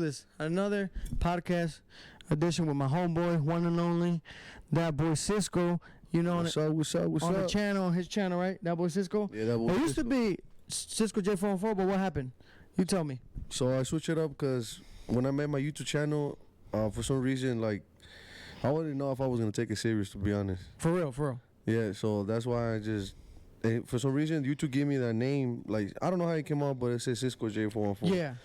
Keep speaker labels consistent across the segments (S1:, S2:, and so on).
S1: this. Another podcast edition with my homeboy, one and only, that boy Cisco. You know,
S2: what's up?
S1: On the channel, his channel, right? That boy Cisco?
S2: Yeah, that boy
S1: It used to be Cisco J44, but what happened? You tell me.
S2: So I switched it up because when I made my YouTube channel, for some reason, like, I didn't know if I was going to take it serious, to be honest.
S1: For real.
S2: Yeah, so that's why for some reason, YouTube gave me that name. Like, I don't know how it came out, but it says Cisco J44.
S1: Yeah.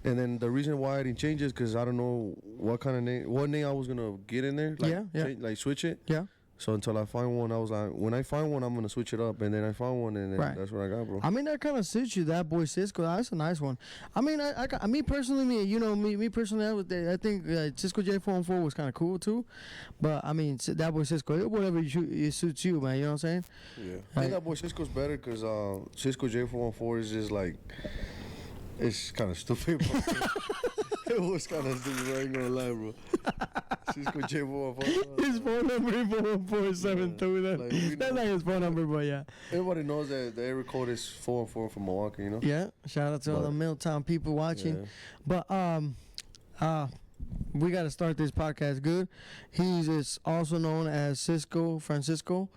S2: And then the reason why I didn't change it is because I don't know what name I was going to get in there. Like, like, switch it.
S1: Yeah.
S2: So until I find one, I was like, when I find one, I'm going to switch it up. And then I found one, and then that's what I got, bro.
S1: I mean, that kind of suits you, that boy Cisco. That's a nice one. I mean, me personally, me personally, I think Cisco J44 was kind of cool, too. But, I mean, that boy Cisco, whatever it suits you, man. You know what I'm saying?
S2: Yeah. I think that boy Cisco's better because Cisco J44 is just like, it's kind of stupid, bro. It was kind of stupid, I ain't going to lie, bro. Cisco J44.
S1: His phone number is 41472. That's not his phone number, but yeah.
S2: Everybody knows that the area code is 414 from Milwaukee, you know?
S1: Yeah. Shout out to all the Milltown people watching. Yeah. But we got to start this podcast good. He's also known as Francisco,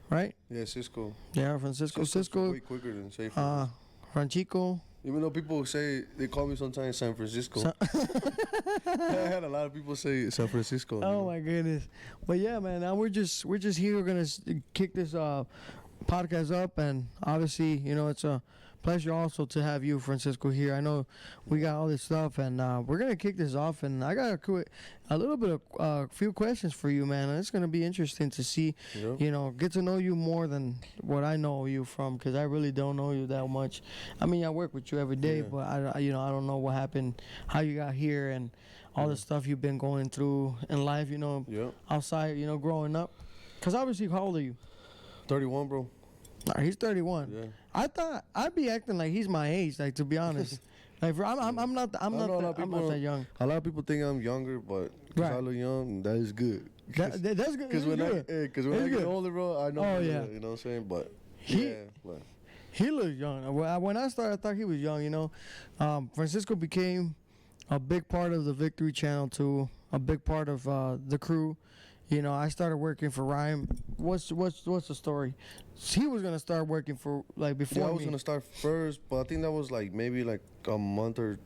S1: right?
S2: Yeah, Cisco.
S1: Yeah, Francisco.
S2: Cisco way quicker than say
S1: Franchico.
S2: Even though people say, they call me sometimes San Francisco. I had a lot of people say San Francisco.
S1: Oh, my goodness. But yeah, man, now we're just here. We're going to kick this podcast up, and obviously, you know, it's a pleasure also to have you, Francisco, here. I know we got all this stuff, and we're going to kick this off, and I got a little bit of a few questions for you, man, and it's going to be interesting to see, you know, get to know you more than what I know you from, because I really don't know you that much. I mean, I work with you every day, but I don't know what happened, how you got here, and all the stuff you've been going through in life, you know, outside, you know, growing up. Because obviously, how old are you?
S2: 31, bro.
S1: Nah, he's 31.
S2: Yeah.
S1: I thought I'd be acting like he's my age, like, to be honest. Like, I'm not that young.
S2: A lot of people think I'm younger, but because I look young, that is good.
S1: That's good.
S2: Because when I get older, bro, I know. You know what I'm saying? But
S1: he looks young. When I started, I thought he was young. You know, Francisco became a big part of the Victory Channel too. A big part of the crew. You know, I started working for Ryan. What's the story? He was gonna start working for before.
S2: Yeah, I was gonna start first, but I think that was maybe a month or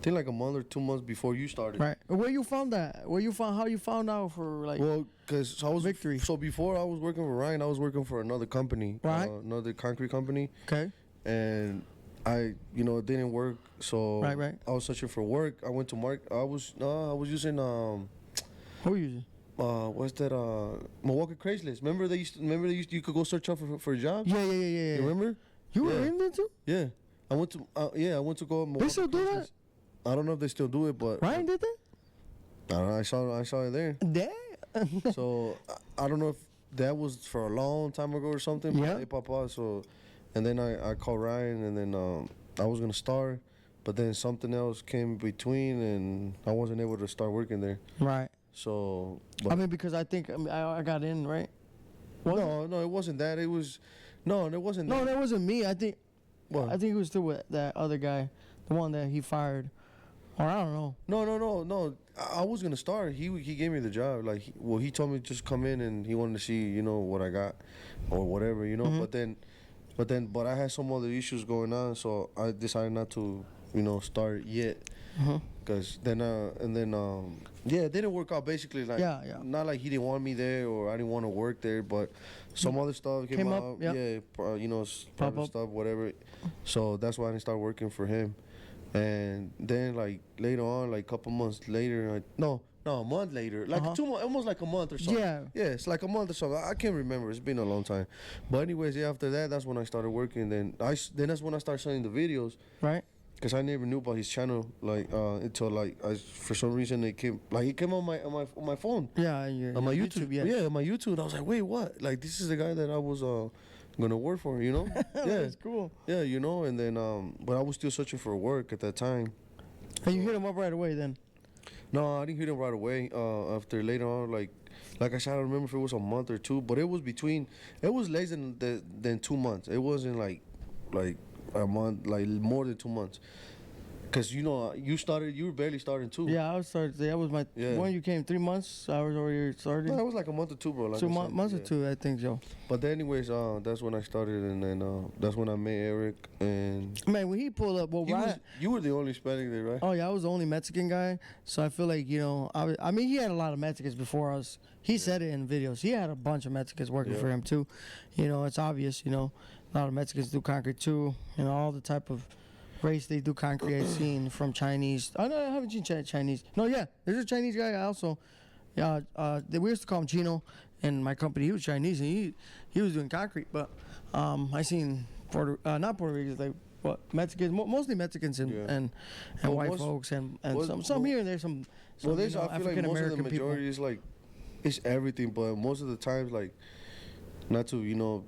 S2: 2 months before you started.
S1: Right. Where you found that? How you found out for
S2: Well, because I was
S1: Victory.
S2: So before I was working for Ryan, I was working for another company, another concrete company.
S1: Okay.
S2: And it didn't work. So I was searching for work. I went to I was using
S1: What were you using?
S2: What's that? Milwaukee Craigslist. Remember you could go search up for jobs.
S1: Yeah.
S2: You remember?
S1: You were in there too?
S2: Yeah, I went to go. Milwaukee
S1: they still do
S2: Craigslist. That? I don't know if they still do it, but
S1: Ryan did that.
S2: I don't know. I saw it there.
S1: Damn.
S2: So I don't know if that was for a long time ago or something.
S1: Yeah.
S2: They pop out. So, and then I called Ryan, and then I was gonna start, but then something else came between, and I wasn't able to start working there.
S1: Right.
S2: So,
S1: I mean, because I think I got in, right?
S2: No, it wasn't that. It was, it wasn't that.
S1: No, that wasn't me. I think it was still with that other guy, the one that he fired, or I don't know.
S2: No. I was gonna start. He gave me the job. He told me to just come in, and he wanted to see, what I got, or whatever, Mm-hmm. But I had some other issues going on, so I decided not to, start yet. Because it didn't work out. Basically, not like he didn't want me there or I didn't want to work there, but some other stuff came out. Private stuff, whatever. So that's why I didn't start working for him. And then later on, a couple months later, a month later, 2 months, almost like a month or something. Yeah, it's like a month or something. I can't remember. It's been a long time. But anyways, after that's when I started working. Then that's when I started sending the videos.
S1: Right.
S2: Because I never knew about his channel until for some reason it came on my phone.
S1: Yeah,
S2: on my YouTube. Yeah, on my YouTube. I was like, wait, what? This is the guy that I was gonna work for, Yeah,
S1: that's cool.
S2: Yeah, and then but I was still searching for work at that time.
S1: And you hit him up right away then?
S2: No, I didn't hit him right away. After later on, like I said, I don't remember if it was a month or two, but it was less than 2 months. It wasn't like a month, more than 2 months. Cause you know you were barely starting too.
S1: Yeah, I was started. That was my
S2: Yeah.
S1: when you came 3 months. I was already started.
S2: No, it was like a month or two, bro. Like I said,
S1: Months or
S2: yeah.
S1: 2, I think, Joe.
S2: But then anyways, that's when I started, and then that's when I met Eric, and
S1: Man, when he pulled up, well,
S2: you were the only Hispanic there, right?
S1: oh yeah, I was the only Mexican guy, so I feel like I mean, he had a lot of Mexicans before us. He said it in videos. He had a bunch of Mexicans working for him too. It's obvious. A lot of Mexicans do concrete too. All the type of race they do concrete. I've seen from Chinese. Oh no, I haven't seen Chinese. No, yeah, there's a Chinese guy. I also, we used to call him Chino in my company. He was Chinese and he was doing concrete, but I seen not Puerto Ricans, like what Mexicans, mostly Mexicans and
S2: Well,
S1: white
S2: most-
S1: folks and
S2: well,
S1: some here and there some
S2: Well, there's I feel like
S1: African
S2: most of the
S1: American people.
S2: majority is like it's everything, but most of the times like not to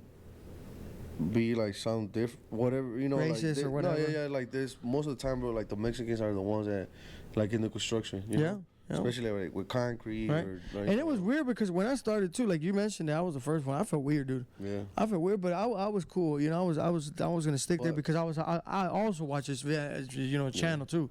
S2: be like sound different, whatever
S1: Racist or whatever.
S2: No, yeah, like this most of the time, bro. Like the Mexicans are the ones that like in the construction. You know?
S1: Yeah.
S2: Especially like with concrete.
S1: Right.
S2: Or, like,
S1: And it was weird because when I started too, like you mentioned, that I was the first one. I felt weird, dude.
S2: Yeah.
S1: I felt weird, but I was cool. I was gonna stick there
S2: But-
S1: because I also watch this channel too.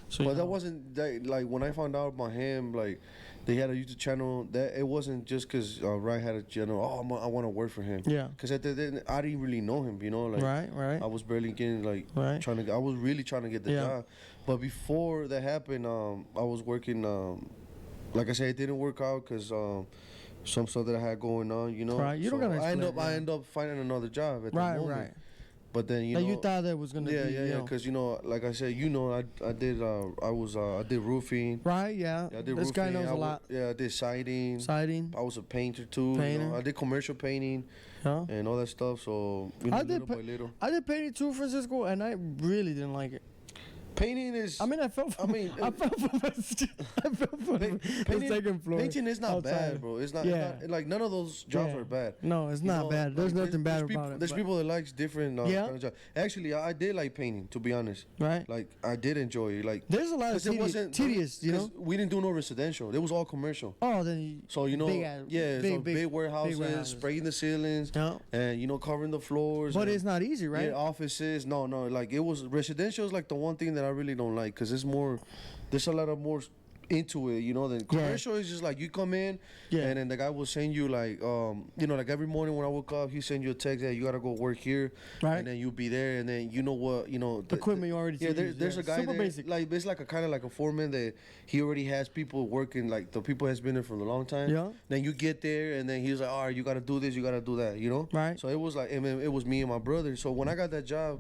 S1: So
S2: But that wasn't that, like when I found out about him, like they had a YouTube channel. That it wasn't just because Ryan had a channel. Oh, I want to work for him.
S1: Yeah.
S2: Because I didn't really know him. Like
S1: right.
S2: I was barely getting like
S1: Right.
S2: I was really trying to get the
S1: Yeah.
S2: job. But before that happened, I was working. Like I said, it didn't work out because some stuff that I had going on.
S1: Right, you don't gotta
S2: I
S1: explain,
S2: I end up finding another job at the
S1: Right,
S2: moment.
S1: right.
S2: But then
S1: Like you thought that was gonna be.
S2: yeah. Because like I said, I did I did roofing.
S1: Right. Yeah.
S2: Yeah, I did
S1: This guy
S2: roofing.
S1: knows a lot.
S2: Yeah, I did siding.
S1: Siding.
S2: I was a painter too.
S1: Painter.
S2: I did commercial painting
S1: Yeah.
S2: and all that stuff. So
S1: I did
S2: little by little.
S1: I did painting too, Francisco, and I really didn't like it.
S2: Painting is.
S1: I mean, I fell for the second floor.
S2: Painting is not
S1: outside.
S2: bad, bro. It's not,
S1: Yeah.
S2: it's not like none of those jobs
S1: Yeah.
S2: are bad.
S1: No, it's not bad. There's
S2: like,
S1: nothing bad
S2: there's
S1: about it.
S2: There's
S1: but-
S2: people that likes different
S1: Yeah.
S2: kind of jobs. Actually, I did like painting, to be honest.
S1: Right.
S2: Like I did enjoy it. Like
S1: There's a lot of
S2: 'cause it wasn't
S1: tedious,
S2: 'cause we didn't do no residential. It was all commercial.
S1: Oh, then
S2: So big warehouses,
S1: warehouses.
S2: spraying the ceilings,
S1: Yeah.
S2: and covering the floors.
S1: But
S2: and,
S1: it's not easy, right?
S2: Yeah, offices. No, like it was residential is like the one thing that I really don't like because it's more. There's a lot of more into it, than commercial is just like you come in,
S1: Yeah.
S2: and then the guy will send you like, like every morning when I woke up, he send you a text that you gotta go work here,
S1: Right.
S2: and then you'll be there, and then
S1: The equipment you already
S2: yeah,
S1: use,
S2: there's a guy
S1: super
S2: there,
S1: basic.
S2: like it's like a kind of like a foreman that he already has people working, like the people has been there for a long time.
S1: Yeah.
S2: Then you get there, and then he's like, all right, you gotta do this, you gotta do that,
S1: Right.
S2: So it was like, it was me and my brother. So when I got that job,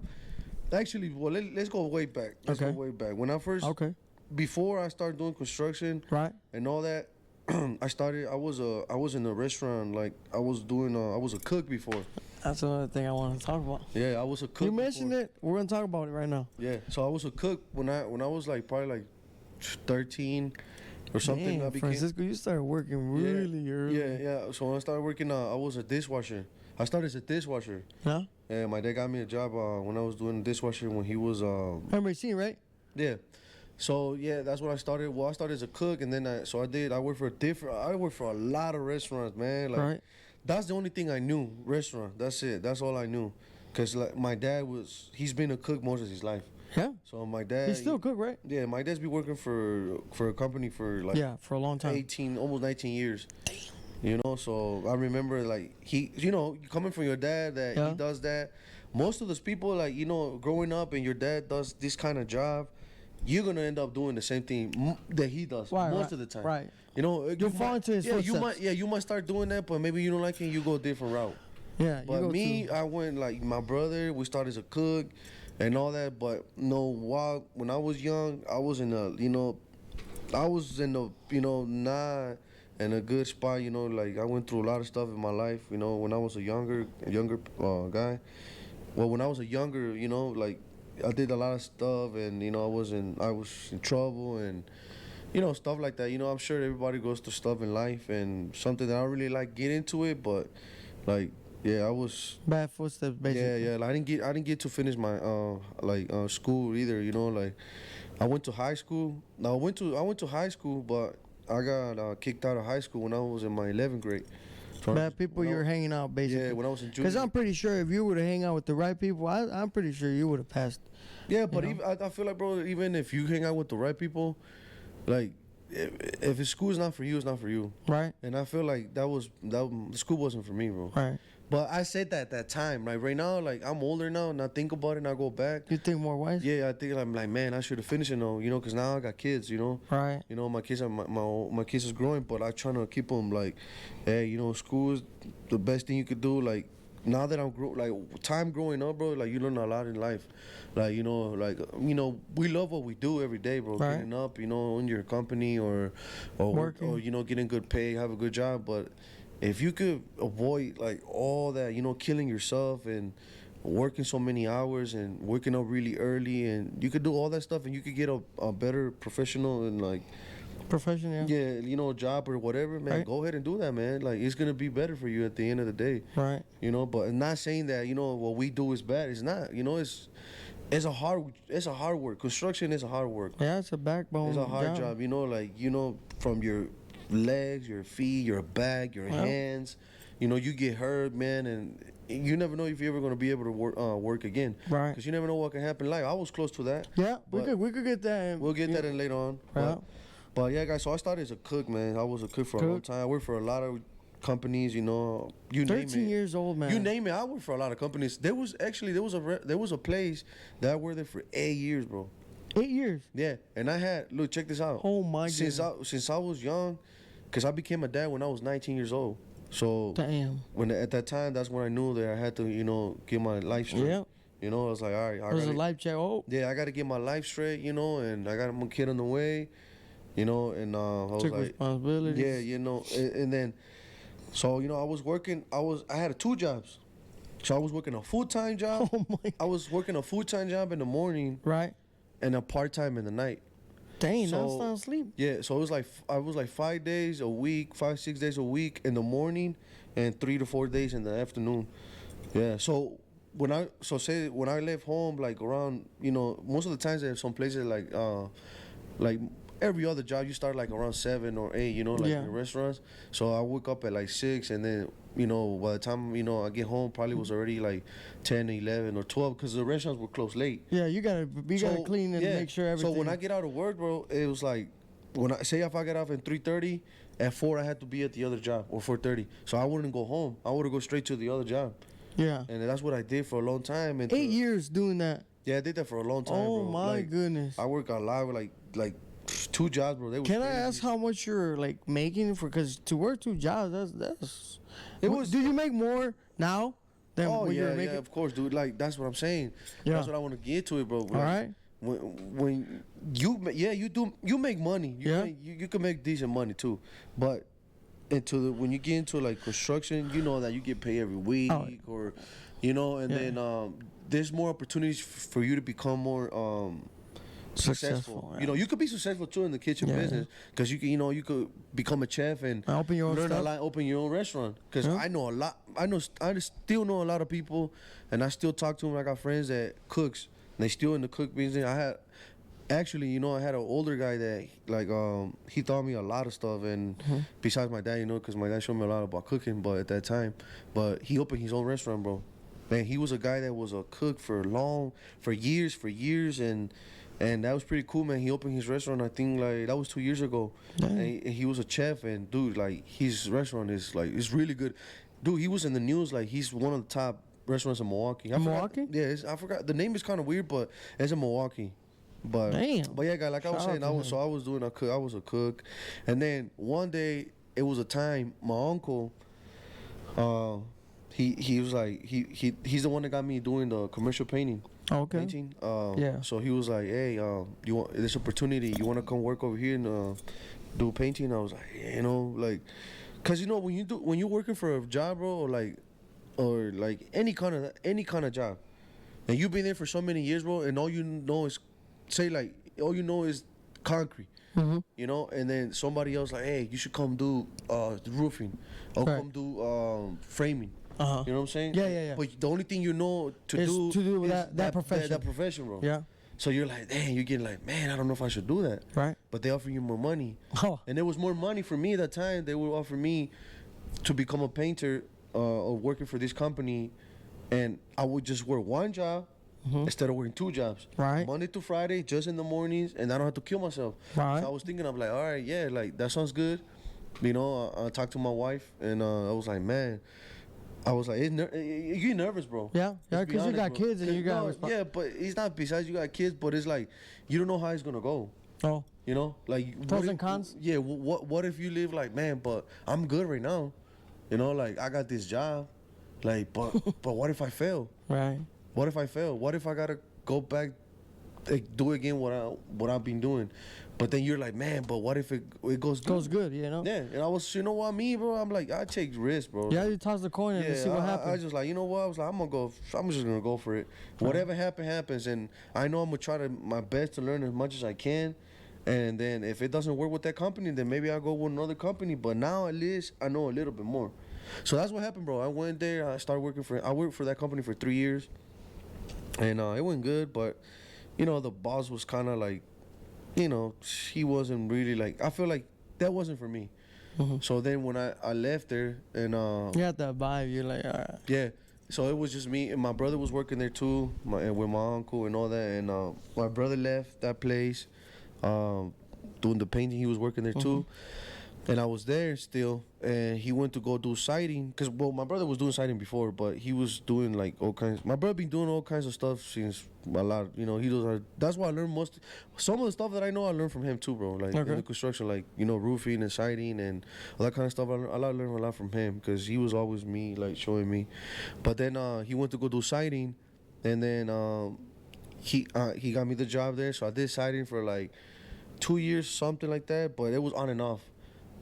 S2: actually, well, let's go way back. Let's
S1: Okay.
S2: go way back. When I first,
S1: Okay.
S2: before I started doing construction
S1: Right.
S2: and all that, I was in a restaurant, like I was a cook before.
S1: That's another thing I want to talk about.
S2: Yeah, I was a cook.
S1: You mentioned
S2: before.
S1: it. We're gonna talk about it right now.
S2: Yeah, so I was a cook when I was like probably like 13 or something.
S1: Man,
S2: I became,
S1: Francisco, you started working really early.
S2: yeah. So when I started working, I was a dishwasher. I started as a dishwasher.
S1: Huh?
S2: And my dad got me a job when I was doing dishwasher when he was
S1: Remember you right?
S2: yeah. So yeah, that's when I started. Well, I started as a cook, and then I worked for a lot of restaurants, man. Like
S1: Right.
S2: that's the only thing I knew. Restaurant. That's it. That's all I knew. Cause like my dad he's been a cook most of his life.
S1: Yeah.
S2: So my dad.
S1: He's still a cook, right?
S2: Yeah, my dad's been working for a company for like
S1: Yeah, for a long time.
S2: 18, almost 19 years. So I remember like he, coming from your dad that
S1: Yeah.
S2: he does that. Most of those people, like growing up and your dad does this kind of job, you're gonna end up doing the same thing that he does most of the time.
S1: Right.
S2: You'll
S1: fall into his footsteps.
S2: you might start doing that, but maybe you don't like it. You go a different route.
S1: Yeah.
S2: But me, I went like my brother. We started as a cook, and all that. But when I was young, I was in not in a good spot. Like I went through a lot of stuff in my life. When I was a younger guy. Well, when I was a younger, like I did a lot of stuff, and I was in trouble, and stuff like that. I'm sure everybody goes through stuff in life, and something that I really like get into it, but like. Yeah, I was
S1: bad footsteps, basically.
S2: Yeah. Like, I didn't get to finish my school either. Like I went to high school. Now I went to high school, but I got kicked out of high school when I was in my 11th grade.
S1: Bad people
S2: when I-
S1: you're hanging out, basically.
S2: Yeah, when I was in junior.
S1: Because I'm pretty sure if you were to hang out with the right people, I'm pretty sure you would have passed.
S2: Yeah, but
S1: know?
S2: even, I feel like, bro, even if you hang out with the right people, like, if the school is not for you, it's not for you.
S1: Right.
S2: And I feel like the school wasn't for me, bro.
S1: Right.
S2: But I said that at that time. Like, right now, like, I'm older now, and I think about it, and I go back.
S1: You think more wise?
S2: Yeah, I think I'm like, man, I should have finished it, though, you know, because now I got kids, you know.
S1: Right.
S2: You know, my kids are my kids is growing, but I trying to keep them like, hey, you know, school is the best thing you could do. Like, now that I'm time growing up, bro, like, you learn a lot in life. Like, you know, we love what we do every day, bro.
S1: Right.
S2: Getting up, you know, in your company or work,
S1: Working.
S2: or, you know, getting good pay, have a good job. But if you could avoid like all that, you know, killing yourself and working so many hours and waking up really early, and you could do all that stuff, and you could get a better professional and like
S1: Profession, yeah.
S2: you know, job or whatever, man.
S1: Right.
S2: Go ahead and do that, man. Like, it's gonna be better for you at the end of the day.
S1: Right.
S2: You know, but I'm not saying that, you know, what we do is bad. It's not. You know, it's a hard work. Construction is a hard work.
S1: Yeah, it's a backbone.
S2: It's a hard job. You know, like, you know, from your legs, your feet, your back, your hands. You know, you get hurt, man, and you never know if you're ever gonna be able to work again.
S1: Right.
S2: Because you never know what can happen. Like, I was close to that.
S1: Yeah,
S2: but
S1: we could get that.
S2: we'll get that in later on.
S1: Yeah.
S2: But yeah, guys. So I started as a cook, man. I was a cook for a long time. I worked for a lot of companies. You know, you name it.
S1: 13 years old, man.
S2: You name it. I worked for a lot of companies. There was a place that I worked there for 8 years, bro.
S1: 8 years.
S2: Yeah, and I had check this out.
S1: Oh my
S2: Since I was young, cause I became a dad when I was 19 years old. So
S1: Damn.
S2: at that time, that's when I knew that I had to, you know, get my life straight.
S1: Yeah.
S2: You know, I was like, all right,
S1: It was a life check. Oh.
S2: yeah, I got to get my life straight, you know, and I got my kid on the way, you know, and I was
S1: Took
S2: like,
S1: responsibilities.
S2: yeah, you know, and then, so, you know, I had 2 jobs. So I was working a full-time job.
S1: Oh my.
S2: I was working a full-time job in the morning
S1: Right.
S2: and a part-time in the night.
S1: Dang,
S2: So-
S1: that's not sleep.
S2: Yeah, so it was like, I was like 5 days a week, 6 days a week in the morning and 3 to 4 days in the afternoon. Yeah, so when I left home, like around, you know, most of the times there's some places like every other job, you start like around 7 or 8, you know, like
S1: Yeah.
S2: in restaurants. So I wake up at like 6, and then, you know, by the time, you know, I get home, probably was already like 10, 11, or 12, because the restaurants were closed late.
S1: Yeah, you gotta clean and
S2: yeah,
S1: make sure everything.
S2: So when I get out of work, bro, it was like, if I get off at 3:30, at 4 I had to be at the other job, or 4:30. So I wouldn't go home. I would go straight to the other job.
S1: Yeah.
S2: And that's what I did for a long time. And
S1: 8 years doing that.
S2: Yeah, I did that for a long time,
S1: Oh
S2: bro.
S1: my
S2: Like,
S1: goodness.
S2: I work a lot with like 2 jobs, bro. They was
S1: Can I
S2: crazy.
S1: ask how much you're like making for? Because to work 2 jobs, that's.
S2: It was-
S1: Do you make more now than
S2: Oh
S1: what you
S2: yeah,
S1: were making?
S2: yeah, of course, dude. Like, that's what I'm saying.
S1: Yeah.
S2: That's what I want to get to it, bro.
S1: All right.
S2: When you make money. You can make decent money too, but when you get into like construction, you know that you get paid every week, or, you know, and
S1: Yeah.
S2: then there's more opportunities for you to become more successful.
S1: yeah.
S2: You know, you could be successful too in the kitchen
S1: Yeah,
S2: business, because you can, you know, you could become a chef and
S1: Open your own
S2: learn a
S1: stuff.
S2: lot, open your own restaurant. Because
S1: Yeah.
S2: I know a lot. I still know a lot of people, and I still talk to them. I got friends that cooks. And they still in the cook business. Actually, you know, I had an older guy that like he taught me a lot of stuff, and besides my dad, you know, because my dad showed me a lot about cooking. But at that time, he opened his own restaurant, bro. Man, he was a guy that was a cook for years, and that was pretty cool, man. He opened his restaurant, I think, like, that was 2 years ago. And he was a chef, and dude, like, his restaurant is like, it's really good. Dude, he was in the news, like, he's one of the top restaurants in Milwaukee.
S1: Milwaukee?
S2: Yeah, I forgot. The name is kind of weird, but it's in Milwaukee. But
S1: Damn.
S2: But yeah, guy, like I was
S1: Shout
S2: saying,
S1: out to
S2: I was a cook, and then one day it was a time my uncle, he was like he's the one that got me doing the commercial painting.
S1: Okay.
S2: Painting.
S1: Yeah.
S2: So he was like, hey, you want this opportunity? You want to come work over here and do painting? I was like, you know, like, cause you know when you're working for a job, bro, or like any kind of job, and you've been there for so many years, bro, and all you know is concrete.
S1: Mm-hmm.
S2: You know, and then somebody else like, hey, you should come do roofing, or
S1: Right.
S2: come do framing.
S1: Uh-huh.
S2: You know what I'm saying?
S1: Yeah, yeah, yeah.
S2: But the only thing you know
S1: Is to do with
S2: is
S1: that profession.
S2: That profession, bro.
S1: Yeah.
S2: So you're like, dang, you're getting like, man, I don't know if I should do that.
S1: Right.
S2: But they offer you more money.
S1: Oh.
S2: And there was more money for me at that time. They would offer me to become a painter or working for this company, and I would just work one job instead of working two jobs.
S1: Right.
S2: Monday to Friday, just in the mornings, and I don't have to kill myself.
S1: Right.
S2: So I was thinking, I'm like, all right, yeah, like that sounds good. You know, I talked to my wife, and I was like, man, I was like, you get nervous, bro.
S1: Yeah,
S2: Let's be
S1: because you
S2: honest,
S1: got
S2: bro.
S1: kids and you got.
S2: No, yeah, but it's not besides you got kids, but it's like you don't know how it's gonna go.
S1: Oh.
S2: You know, like
S1: Pros and cons?
S2: Yeah, what if you live like, man, but I'm good right now. You know, like I got this job, like, but what if I fail?
S1: Right.
S2: What if I fail? What if I gotta go back, like, do again what I've been doing? But then you're like, man, but what if it goes good?
S1: Goes good, you know.
S2: Yeah, and I was, you know what, me, bro, I'm like, I take risks, bro.
S1: Yeah, you toss the coin and see what happens.
S2: I just like, you know what, I was like, I'm just gonna go for it. Whatever happens, and I know I'm gonna try my best to learn as much as I can. And then if it doesn't work with that company, then maybe I'll go with another company. But now at least I know a little bit more. So that's what happened, bro. I went there. I worked for that company for 3 years, and it went good. But you know, the boss was kind of like, you know, he wasn't really like. I feel like that wasn't for me. So then when I left there, and
S1: You had that vibe. You're like, all right.
S2: yeah. So it was just me, and my brother was working there too, with my uncle and all that. And my brother left that place, doing the painting. He was working there too, and I was there still. And he went to go do siding, cause my brother was doing siding before, but he was doing like all kinds. My brother been doing all kinds of stuff since a lot. You know, he does. That's why I learned most. Some of the stuff that I know, I learned from him too, bro. Like in the construction, like, you know, roofing and siding and all that kind of stuff. I learned a lot from him, cause he was always me, like, showing me. But then he went to go do siding, and then he got me the job there. So I did siding for like 2 years, something like that. But it was on and off.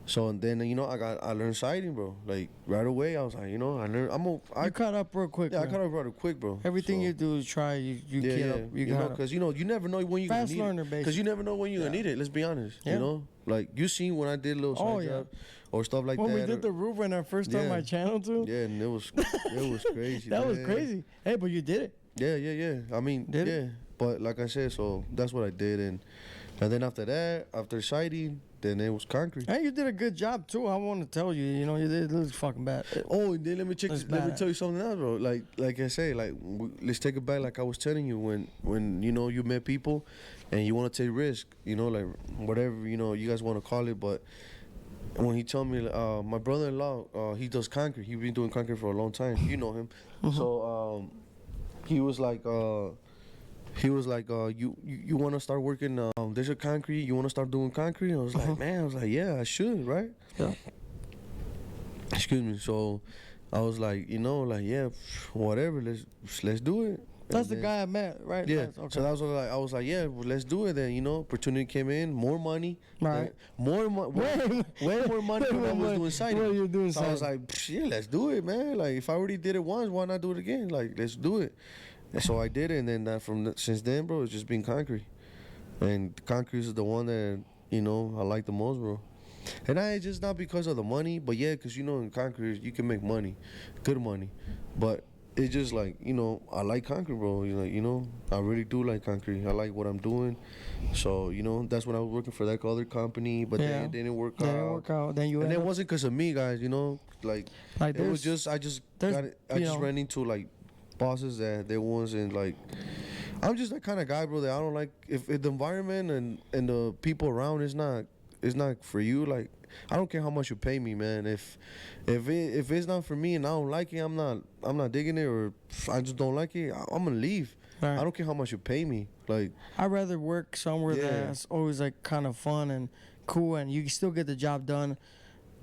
S2: So and then, you know, I learned siding, bro. Like right away, I was like, you know, I
S1: You caught up real quick.
S2: yeah, I
S1: man.
S2: caught up rather quick, bro.
S1: Everything
S2: So,
S1: you do is try. You
S2: yeah,
S1: get
S2: yeah.
S1: up. You
S2: know,
S1: got
S2: because you know, you never know when you're gonna
S1: Fast
S2: need
S1: learner,
S2: it.
S1: basically.
S2: Because you never know when you're gonna need it. Let's be honest.
S1: Yeah.
S2: You know, like you seen when I did little side job or stuff like
S1: when
S2: that.
S1: we did the roof when I first started my channel too.
S2: Yeah, and it was crazy.
S1: That was
S2: man.
S1: crazy. Hey, but you did it.
S2: Yeah. I mean,
S1: Did it?
S2: But like I said, so that's what I did, and then after that, after siding, then it was concrete.
S1: Hey, you did a good job too. I want to tell you, you know, you did. It looks fucking bad.
S2: Oh, and then let me
S1: bad.
S2: tell you something else, bro. Like I say, like let's take it back. Like I was telling you, when you know you met people, and you want to take risk, you know, like whatever, you know, you guys want to call it. But when he told me, my brother-in-law, he does concrete. He's been doing concrete for a long time. You know him. So he was like, you want to start working? There's a concrete. You want to start doing concrete? I was like, man, yeah, I should, right?
S1: Yeah.
S2: Excuse me. So I was like, you know, like, yeah, whatever. Let's do it.
S1: That's
S2: And
S1: the
S2: then-
S1: guy I met, right?
S2: Yeah.
S1: Nice, okay.
S2: So that was like, I was like, yeah, well, let's do it then. You know, opportunity came in, more money.
S1: Right.
S2: Way more money when I was doing siding.
S1: What you doing
S2: So I was
S1: siding?
S2: like, yeah, let's do it, man. Like, if I already did it once, why not do it again? Like, let's do it. And so I did it, and then since then, bro, it's just been concrete. And concrete is the one that, you know, I like the most, bro. And it's just not because of the money, but yeah, because, you know, in concrete, you can make money, good money. But it's just like, you know, I like concrete, bro. You know, I really do like concrete. I like what I'm doing. So, you know, that's when I was working for that other company, but then it didn't work out.
S1: Didn't work out. Then you
S2: And
S1: end
S2: it
S1: up,
S2: wasn't because of me, guys, you know. Like it was just, I just ran into, like, bosses that they wasn't, like, I'm just that kind of guy, bro, that I don't like, if the environment and the people around is not for you, like, I don't care how much you pay me, man. If it's not for me and I don't like it, I'm not digging it, or I just don't like it, I'm gonna leave.
S1: Right.
S2: I don't care how much you pay me. Like,
S1: I'd rather work somewhere
S2: Yeah.
S1: that's always like kind of fun and cool, and you can still get the job done,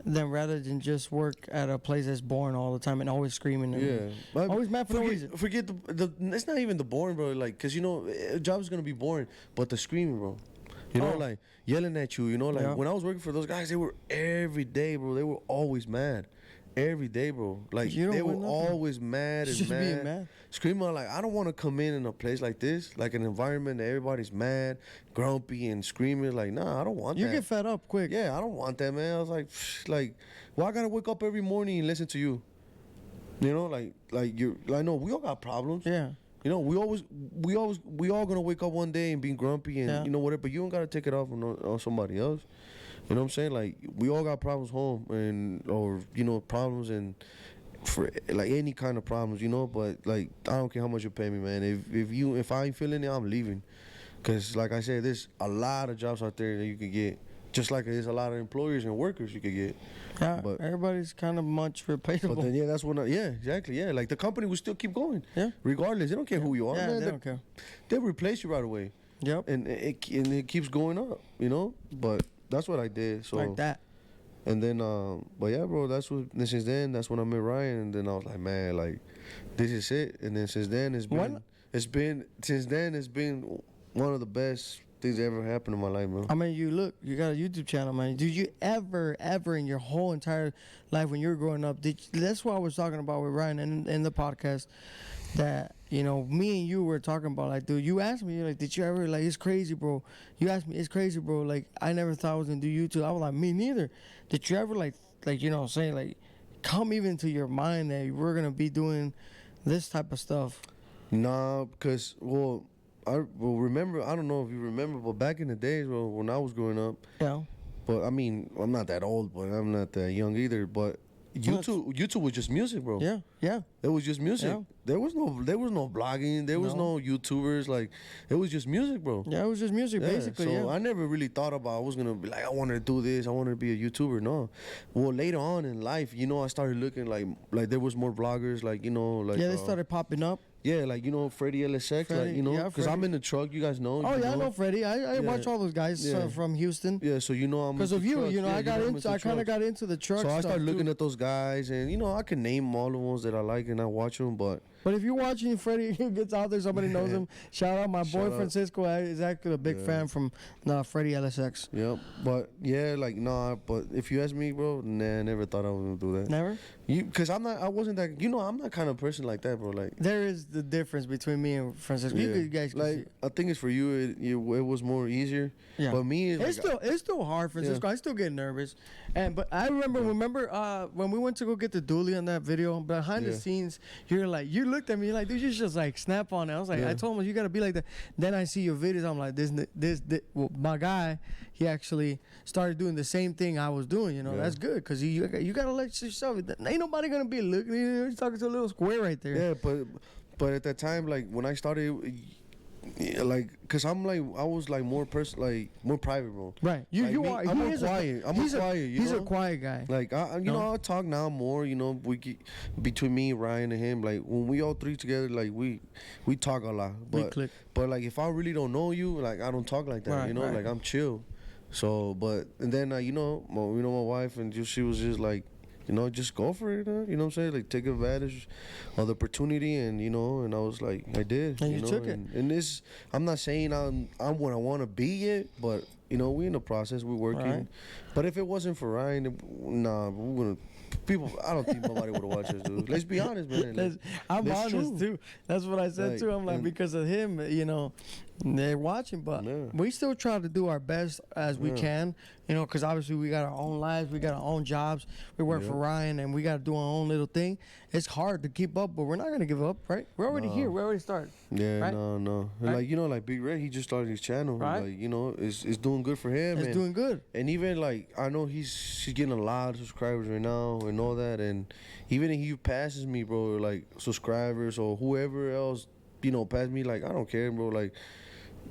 S1: than rather than just work at a place that's boring all the time and always screaming. And
S2: yeah, but
S1: always mad for no reason.
S2: forget the it's not even the boring, bro. Like, cause you know, a job is gonna be boring, but the screaming, bro. You know,
S1: Oh.
S2: like yelling at you. You know, like
S1: Yeah.
S2: when I was working for those guys, they were every day, bro. They were always mad, every day, bro. Like
S1: You don't
S2: they were
S1: want nothing.
S2: always mad and
S1: Just
S2: mad,
S1: being mad.
S2: screaming. Like, I don't want to come in a place like this, like an environment that everybody's mad, grumpy, and screaming. Like, nah, I don't want
S1: You
S2: that.
S1: get fed up quick.
S2: Yeah, I don't want that, man. I was like, well, I gotta wake up every morning and listen to you. You know, like you. I know we all got problems.
S1: Yeah.
S2: You know, we all gonna wake up one day and be grumpy and
S1: Yeah.
S2: you know whatever. But you don't gotta take it off on somebody else. You know what I'm saying? Like we all got problems home, and or problems and for like any kind of problems, But like I don't care how much you pay me, man. If I ain't feeling it, I'm leaving. Cause like I said, there's a lot of jobs out there that you could get. Just like there's a lot of employers and workers you could get.
S1: Yeah,
S2: But
S1: everybody's kind of much replaceable.
S2: But then that's when exactly, like the company will still keep going.
S1: Yeah.
S2: Regardless, they don't care who you are.
S1: Yeah,
S2: Man.
S1: they don't care.
S2: They'll replace you right away.
S1: Yep.
S2: And it keeps going up, But that's what I did. So
S1: Like that.
S2: And then but yeah, bro, since then that's when I met Ryan, and then I was like, man, like this is it. And then since then it's been one of the best things that ever happened in my life, bro.
S1: I mean, you got a YouTube channel, man. Did you ever in your whole entire life when you were growing up, that's what I was talking about with Ryan in the podcast, that, me and you were talking about, like, dude, you asked me, like, did you ever, like, it's crazy, bro. You asked me, it's crazy, bro. Like, I never thought I was going to do YouTube. I was like, me neither. Did you ever, like, saying, like, come even to your mind that we're going to be doing this type of stuff?
S2: Nah, because, remember, I don't know if you remember, but back in the days, when I was growing up,
S1: Yeah.
S2: but I mean, I'm not that old, but I'm not that young either, but YouTube was just music, bro.
S1: Yeah, yeah.
S2: It was just music.
S1: Yeah.
S2: There was no blogging. There was no YouTubers. Like, it was just music, bro.
S1: Yeah, it was just music, basically.
S2: So
S1: yeah.
S2: I never really thought about I was gonna be like, I wanted to do this. I wanted to be a YouTuber. No. Well, later on in life, I started looking like there was more bloggers. Like,
S1: yeah, they started popping up.
S2: Yeah, like, Freddie LSX,
S1: Freddie,
S2: like,
S1: yeah,
S2: because I'm in the truck, you guys know.
S1: Oh, yeah, I know Freddie. I watch all those guys from Houston.
S2: Yeah, so I'm
S1: because of you, I kind of got into the truck.
S2: So I
S1: stuff
S2: started looking
S1: too.
S2: at those guys, and I can name all the ones that I like and I watch them, but
S1: if you're watching Freddie gets out there, somebody knows him. Shout out my boy Francisco. Is actually a big fan from Freddie LSX.
S2: Yep, but yeah, like but if you ask me, bro, I never thought I was gonna do that.
S1: Never.
S2: Because I wasn't that. I'm that kind of person like that, bro. Like
S1: there is the difference between me and Francisco.
S2: Yeah.
S1: You guys can see.
S2: I think it's for you. It was more easier.
S1: Yeah.
S2: But me,
S1: it's still hard, Francisco. I still get nervous, but I remember when we went to go get the dually on that video behind the scenes. You looked at me like, dude, you just like snap on it. I was like, I told him you gotta be like that. Then I see your videos. I'm like, this my guy. He actually started doing the same thing I was doing. That's good because you gotta let yourself. Ain't nobody gonna be looking. You're talking to a little square right there.
S2: Yeah, but at that time, like when I started. Yeah, like, cause I was like more more private, bro.
S1: Right.
S2: I'm more quiet.
S1: He's a quiet guy.
S2: Like I'll talk now more. Between me, Ryan, and him. Like when we all three together, like we talk a lot. But
S1: we click.
S2: But like if I really don't know you, like I don't talk like that.
S1: Right, right.
S2: Like I'm chill. So, and then my wife and she was just like. Just go for it. You know what I'm saying? Like, take advantage of the opportunity, and and I was like, I did.
S1: And you took it.
S2: And this, I'm not saying I'm what I want to be yet, but we in the process. We're working.
S1: Right.
S2: But if it wasn't for Ryan, we wouldn't. People, I don't think nobody would have watched us, dude. Let's be honest, man.
S1: I'm
S2: that's
S1: honest
S2: true.
S1: too. That's what I said too. I'm like, because of him, they're watching, but we still try to do our best as we can, because obviously we got our own lives, we got our own jobs. We work for Ryan, and we got to do our own little thing. It's hard to keep up, but we're not gonna give up, right? We're already here. We already started.
S2: Yeah,
S1: right?
S2: no.
S1: Right?
S2: Like like Big Red, he just started his channel.
S1: Right.
S2: Like it's doing good for him.
S1: It's doing good.
S2: And even like I know he's getting a lot of subscribers right now and all that. And even if he passes me, bro, like subscribers or whoever else, pass me, like I don't care, bro. Like.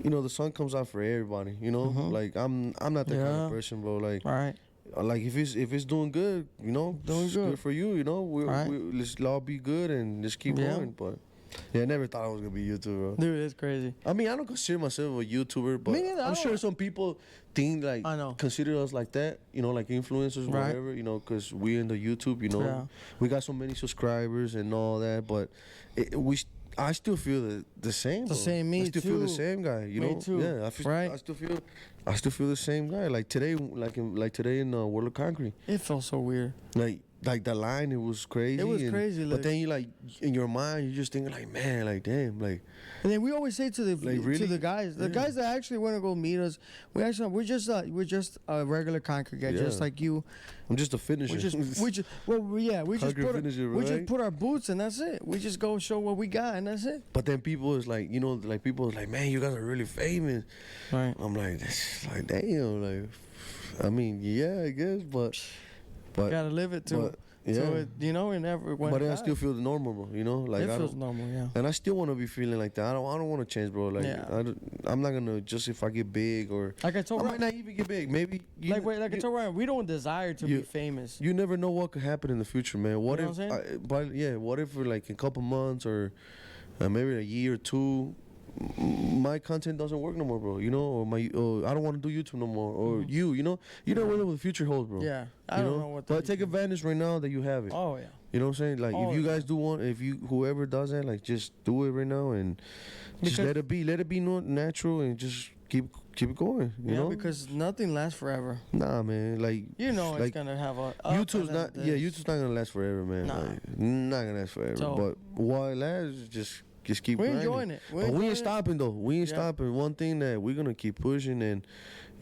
S2: The sun comes out for everybody. Like I'm not that kind of person, bro. Like,
S1: right.
S2: Like if it's doing good, it's good for you. Let's all be good and just keep going. But I never thought I was gonna be a YouTuber, bro.
S1: Dude, it's crazy.
S2: I mean, I don't consider myself a YouTuber, but I'm sure some people think like consider us like that. Like influencers, or whatever. Because we in the YouTube. We got so many subscribers and all that, but I still feel the same.
S1: The same, me
S2: I still feel the same guy.
S1: Me too.
S2: Yeah, I still feel the same guy. Like today, like today in World of Concrete.
S1: It felt so weird.
S2: Like the line, it was crazy.
S1: It was crazy.
S2: But then you in your mind, you just thinking like, man, like damn, like.
S1: And then we always say to the guys, the guys that actually want to go meet us, we're just a regular concrete guy, just like you.
S2: I'm just a finisher.
S1: We just put our boots and that's it. We just go show what we got and that's it.
S2: But then people is like, man, you guys are really famous.
S1: Right.
S2: I'm like, damn, like. I mean, yeah, I guess, but
S1: Gotta live it too.
S2: yeah.
S1: So it, you know, it never. When
S2: But
S1: it
S2: I
S1: dies,
S2: still feel normal, bro. You know, like
S1: it
S2: I
S1: feels
S2: don't,
S1: normal. Yeah.
S2: and I still want to be feeling like that. I don't want to change, bro. Like
S1: Yeah.
S2: I'm not gonna just if I get big or
S1: Like I told
S2: I
S1: Ryan,
S2: might not even get big. Maybe you,
S1: I told Ryan, we don't desire to be
S2: you-
S1: famous.
S2: you never know what could happen in the future, man. What
S1: You know
S2: if?
S1: what I'm
S2: What if for like in a couple months or maybe a year or two, my content doesn't work no more, bro. You know, or I don't want to do YouTube no more, or you know, you don't know what the future holds, bro.
S1: Yeah, I
S2: You
S1: don't know what.
S2: But take advantage right now that you have it.
S1: Oh yeah.
S2: You know what I'm saying? Like
S1: Oh,
S2: if you
S1: yeah.
S2: guys do want, if you whoever does that, like just do it right now and just
S1: Because-
S2: let it be natural and just keep it going. You know?
S1: Because nothing lasts forever.
S2: Nah, man. Like
S1: You know, it's
S2: like
S1: gonna have a.
S2: YouTube's not. Yeah, YouTube's not gonna last forever, man.
S1: Nah.
S2: Like, not gonna last forever.
S1: So-
S2: but while it lasts, just keep.
S1: We're
S2: grinding.
S1: enjoying it.
S2: But we ain't stopping though. We ain't
S1: Yeah.
S2: stopping. One thing that we're gonna keep pushing and.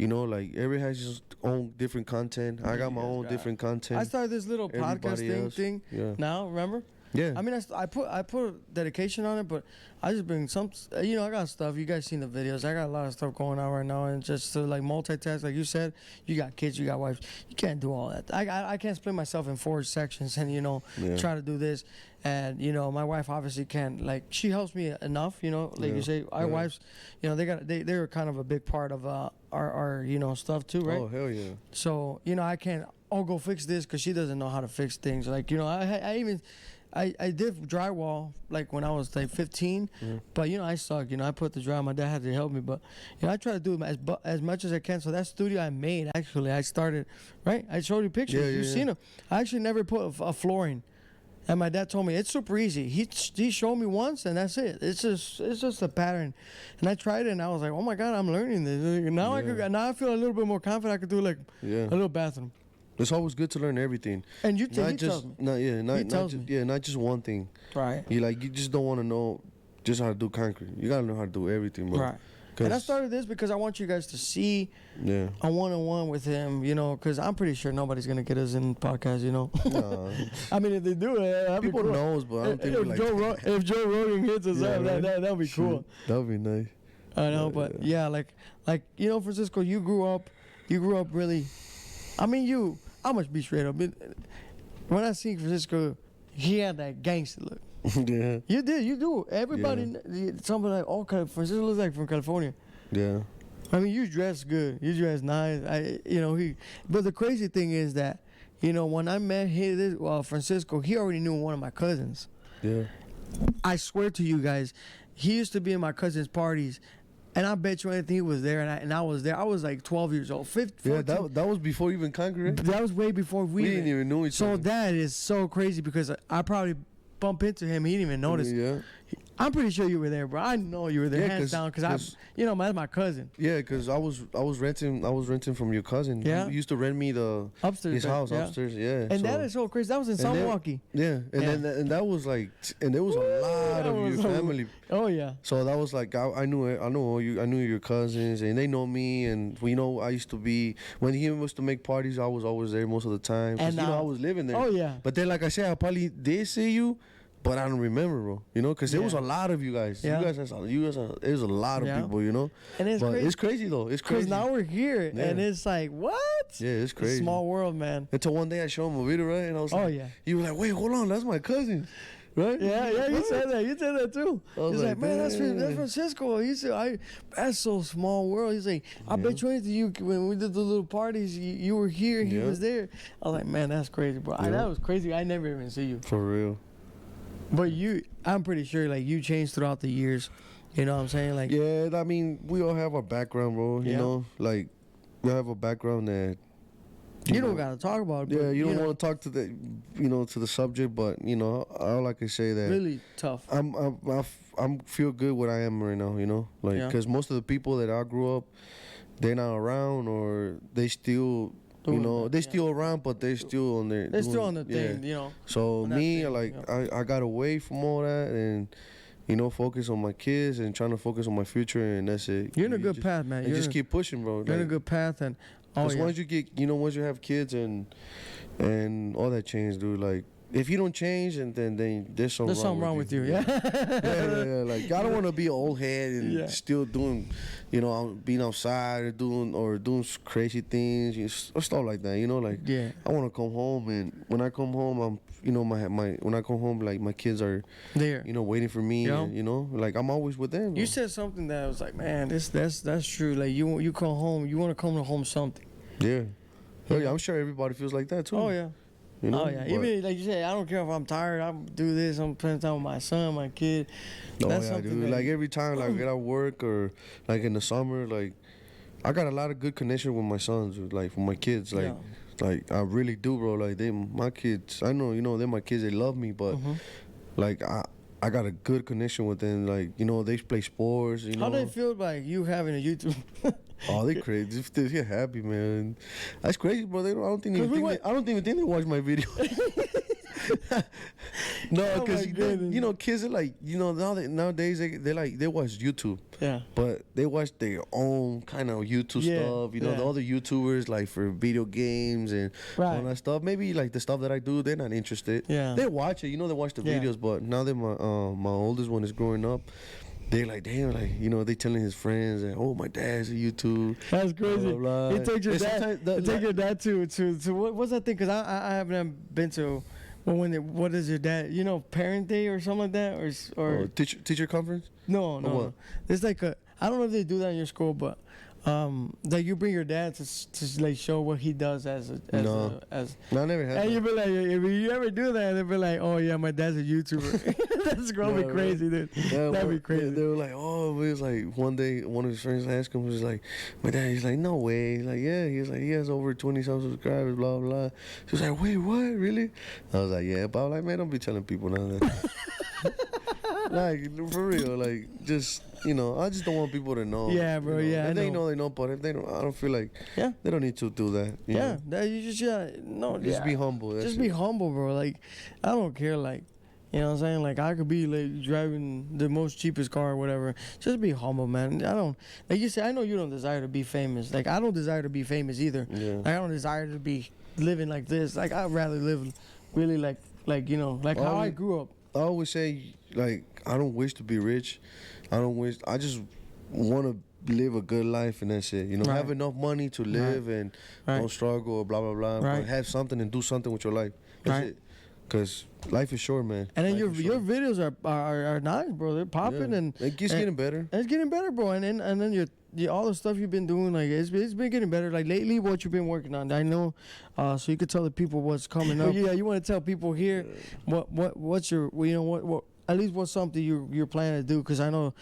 S2: You know, like everybody has his own different content. I got my
S1: You guys
S2: own
S1: got-
S2: different content.
S1: I started this little podcast
S2: Everybody
S1: thing
S2: else. Yeah.
S1: now. Remember?
S2: Yeah.
S1: I mean, I put dedication on it, but I just bring some. You know, I got stuff. You guys seen the videos. I got a lot of stuff going on right now, and just to like multitask, like you said, you got kids, you got wives. You can't do all that. I can't split myself in 4 sections and
S2: Yeah.
S1: try to do this. And you know, my wife obviously can't. Like she helps me enough. You know, like
S2: Yeah.
S1: you say, our
S2: Yeah.
S1: wives, you know, they're kind of a big part of our stuff too, right?
S2: Oh hell yeah.
S1: So, you know, I can't, go fix this because she doesn't know how to fix things. Like, you know, I did drywall like when I was like 15, but, you know, I suck. You know, I put the drywall. My dad had to help me, but, you know, I try to do as much as I can. So that studio I made, actually, I started, right? I showed you pictures.
S2: Yeah,
S1: You've
S2: yeah.
S1: seen them. I actually never put a flooring. And my dad told me it's super easy. He showed me once, and that's it. It's just a pattern. And I tried it, and I was like, oh my god, I'm learning this. Now I feel a little bit more confident. I could do like
S2: Yeah.
S1: a little bathroom.
S2: It's always good to learn everything.
S1: And he
S2: Not
S1: tells
S2: just
S1: me,
S2: not
S1: tells
S2: just,
S1: me.
S2: not just one thing.
S1: right,
S2: You just don't want to know just how to do concrete. You gotta know how to do everything, bro.
S1: right. And I
S2: 'Cause-
S1: started this because I want you guys to see
S2: Yeah.
S1: a one-on-one with him, you know, because I'm pretty sure nobody's gonna get us in podcast, you know.
S2: Nah.
S1: I mean, if they do, that'd be
S2: People
S1: cool.
S2: knows, but I don't think
S1: if,
S2: we like.
S1: if Joe Rogan hits us
S2: Yeah,
S1: up,
S2: right.
S1: that'd be cool.
S2: That would be nice.
S1: I know, but yeah, like you know, Francisco, you grew up really. I mean, I must be straight up. When I see Francisco, he had that gangster look.
S2: Yeah.
S1: You do. Everybody, somebody like, oh, Francisco looks like from California.
S2: Yeah.
S1: I mean, you dress good. You dress nice. But the crazy thing is that, you know, when I met Francisco, he already knew one of my cousins.
S2: Yeah.
S1: I swear to you guys, he used to be in my cousin's parties, and I bet you anything he was there, and I was there. I was like 12 years old, 15.
S2: Yeah. That was before even concrete.
S1: That was way before
S2: We didn't even know each
S1: So
S2: other.
S1: that is so crazy because I probably bump into him. He didn't even notice.
S2: Yeah.
S1: I'm pretty sure you were there, bro. I know you were there,
S2: Yeah,
S1: hands down, because that's my cousin.
S2: Yeah, cause I was renting from your cousin.
S1: Yeah.
S2: He used to rent me
S1: Upstairs,
S2: his house
S1: yeah.
S2: upstairs. Yeah.
S1: And
S2: so-
S1: that is so crazy. That was in
S2: and then-
S1: Milwaukee.
S2: Yeah, and that was like, and there was a lot
S1: that
S2: of
S1: was
S2: your
S1: a-
S2: family.
S1: Oh yeah.
S2: So that was like I knew all you, I knew your cousins, and they know me, and we know I used to be when he was to make parties. I was always there most of the time. 'Cause,
S1: And
S2: you know I was living there.
S1: Oh yeah.
S2: But then, like I said, I probably did see you, but I don't remember, bro. You know, because there was a
S1: Yeah.
S2: lot of you guys.
S1: Yeah.
S2: There's a lot of
S1: Yeah.
S2: people. You know,
S1: And it's
S2: but
S1: crazy
S2: it's crazy though. It's
S1: because
S2: crazy.
S1: now we're here,
S2: Yeah.
S1: and it's like what?
S2: Yeah, it's
S1: It's a
S2: crazy.
S1: small world, man.
S2: Until one day I showed him a video, right? And I was
S1: Oh
S2: like,
S1: yeah.
S2: you were like, wait, hold on, that's my cousin, right?
S1: Yeah, yeah, you said that. You said that too.
S2: I was
S1: He's like, man, that's
S2: "Damn."
S1: Francisco. He said, that's so small world. He's like, I bet you anything. You when we did the little parties, you were here. He
S2: Yeah.
S1: was there. I was like, man, that's crazy, bro.
S2: Yeah.
S1: That was crazy. I never even see you.
S2: For real.
S1: But I'm pretty sure like you changed throughout the years. You know what I'm saying? Like,
S2: Yeah, I mean, we all have our background, bro. You
S1: Yeah.
S2: know, like we have a background that
S1: you
S2: know,
S1: don't gotta talk about it.
S2: Yeah,
S1: but,
S2: you don't
S1: know,
S2: want to talk to to the subject, but you know, all I can say that
S1: really tough.
S2: I'm feel good what I am right now. You know, like
S1: Yeah.
S2: because most of the people that I grew up, they're not around, or they still.
S1: Doing
S2: You know,
S1: that,
S2: they
S1: yeah.
S2: still around, but they're still on their.
S1: They're still on the
S2: yeah.
S1: thing, you know.
S2: So
S1: on that
S2: me,
S1: thing,
S2: like,
S1: yeah.
S2: I got away from all that and, you know, focus on my kids and trying to focus on my future, and that's it.
S1: You're in a
S2: You
S1: good
S2: just,
S1: path, man.
S2: And
S1: You're
S2: just keep pushing, bro.
S1: You're in a good path, and
S2: Because once you get, once you have kids and all that change, dude, like, if you don't change, and then there's something wrong
S1: with you.
S2: Yeah.
S1: Yeah.
S2: yeah. Like I don't want to be an old head and
S1: Yeah.
S2: still doing, being outside or doing crazy things, or stuff like that. Like
S1: Yeah.
S2: I want to come home, and when I come home, I'm, my when I come home, like my kids are,
S1: There.
S2: waiting for me,
S1: Yeah.
S2: and like I'm always with them.
S1: You said something that I was like, man, that's true. Like you come home, you want to come home something.
S2: Yeah. Hell yeah, I'm sure everybody feels like that too.
S1: Oh yeah. Oh yeah.
S2: but-
S1: Even like you said, I don't care if I'm tired. I do this. I'm spending time with my son, my kid.
S2: Oh
S1: That's
S2: yeah,
S1: something
S2: dude.
S1: that-
S2: Like every time, like I get out work or like in the summer, like I got a lot of good connection with my sons, like with my kids. Like, like I really do, bro. Like my kids. I know, they're my kids. They love me, but like I got a good connection with them. Like they play sports.
S1: How do they feel like you having a YouTube?
S2: Oh, they crazy. They're happy, man. That's crazy, bro. I don't even think they watch my video. No,
S1: Oh
S2: because
S1: my goodness.
S2: kids are like, nowadays they watch YouTube,
S1: Yeah.
S2: but they watch their own kind of YouTube
S1: Yeah,
S2: stuff.
S1: yeah.
S2: The other YouTubers like for video games and all
S1: Right.
S2: that stuff. Maybe like the stuff that I do, they're not interested.
S1: Yeah.
S2: They watch it, they watch the
S1: Yeah.
S2: videos. But now that my oldest one is growing up, they're like, damn, like they telling his friends that, oh, my dad's a YouTube.
S1: That's crazy.
S2: Blah, blah, blah.
S1: It takes your
S2: And
S1: dad.
S2: sometimes the-
S1: It takes your dad to what's that thing? Because I haven't been to. Well, what is your dad? Parent Day or something like that, or
S2: teacher conference.
S1: no.
S2: what?
S1: No. There's like I don't know if they do that in your school, but that you bring your dad to like show what he does as
S2: No, I never had.
S1: and
S2: that.
S1: you be like, if you ever do that, they'll be like, oh yeah, my dad's a YouTuber. That's gonna be
S2: No,
S1: crazy, dude.
S2: Yeah,
S1: That'd be
S2: yeah,
S1: crazy.
S2: they were like, oh, it was like one day, one of his friends asked him, was like, my dad, he's like, no way. He's like, yeah, he's like, he has over 20-some subscribers, blah, blah. She was like, wait, what, really? I was like, yeah, but I was like, man, don't be telling people none of that. Like, for real, like, just, I just don't want people to know.
S1: Yeah, bro, yeah, I
S2: If they
S1: know.
S2: know, they know, but if they don't, I don't feel like,
S1: Yeah.
S2: they don't need to do that. you
S1: Yeah,
S2: know?
S1: that you just no,
S2: Just
S1: yeah.
S2: be humble. That's
S1: Just
S2: it.
S1: be humble, bro. Like, I don't care. Like, you know what I'm saying? Like, I could be like driving the most cheapest car or whatever. Just be humble, man. I don't, like you said, I know you don't desire to be famous. Like, I don't desire to be famous either.
S2: Yeah.
S1: Like, I don't desire to be living like this. Like, I'd rather live really like how I grew up.
S2: I always say, like, I don't wish to be rich. I just want to live a good life, and that's it.
S1: Right.
S2: Have enough money to live and
S1: Right.
S2: don't struggle or blah, blah, blah.
S1: Right.
S2: But have something and do something with your life. That's
S1: Right.
S2: it. Because life is short, man.
S1: And then
S2: Life is
S1: your
S2: short.
S1: videos are nice, bro. They're popping
S2: Yeah.
S1: and
S2: It keeps
S1: and-
S2: getting better.
S1: And it's getting better, bro. And then your all the stuff you've been doing, like it's been getting better. Like lately, what you've been working on, I know. So you could tell the people what's coming up. Yeah, you want to tell people here what's your what at least what's something you're planning to do, because I know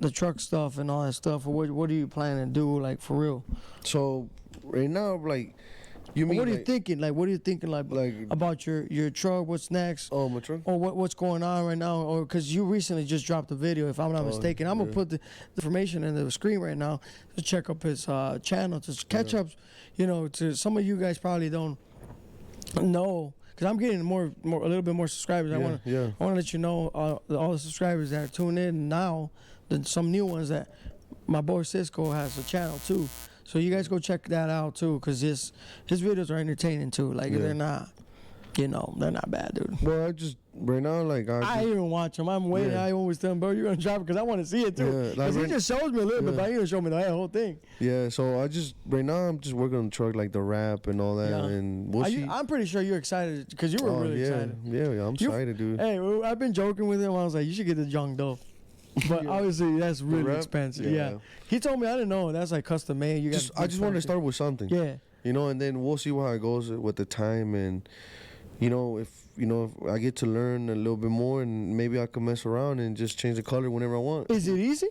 S1: the truck stuff and all that stuff. Or what are you planning to do, like for real?
S2: So, right now, like, you
S1: Or
S2: mean
S1: what are you
S2: like,
S1: thinking? Like what are you thinking like about your truck? What's next?
S2: oh, my truck?
S1: Or what's going on right now? Or because you recently just dropped a video, if I'm not mistaken. I'm gonna
S2: yeah.
S1: put the information in the screen right now to check up his channel, to catch up. To some of you guys probably don't know, because I'm getting a little bit more subscribers. I want to let you know all the subscribers that are tuning in now. Some new ones that my boy Cisco has a channel too. So you guys go check that out too, because his videos are entertaining too. Like they're not. They're not bad, dude.
S2: Well, I just, right now, like,
S1: I even watch them. I'm waiting.
S2: Yeah.
S1: I always tell him, bro, you're going to drop it because I want to see it too.
S2: Yeah, like
S1: Because he
S2: right-
S1: just shows me a little bit,
S2: yeah.
S1: but he don't show me the whole thing.
S2: Yeah, so right now, I'm just working on the truck, like the wrap and all that,
S1: Yeah.
S2: and we'll see.
S1: I'm pretty sure you're excited because you were really
S2: yeah,
S1: excited.
S2: Yeah, I'm
S1: You-
S2: excited, dude.
S1: Hey, well, I've been joking with him. I was like, you should get the Jung Do. But
S2: Yeah.
S1: obviously, that's really
S2: wrap?
S1: expensive.
S2: Yeah.
S1: Yeah. He told me, I didn't know. That's like custom made.
S2: I just want to start with something.
S1: Yeah.
S2: And then we'll see how it goes with the time, and if I get to learn a little bit more, and maybe I can mess around and just change the color whenever I want.
S1: Is it easy?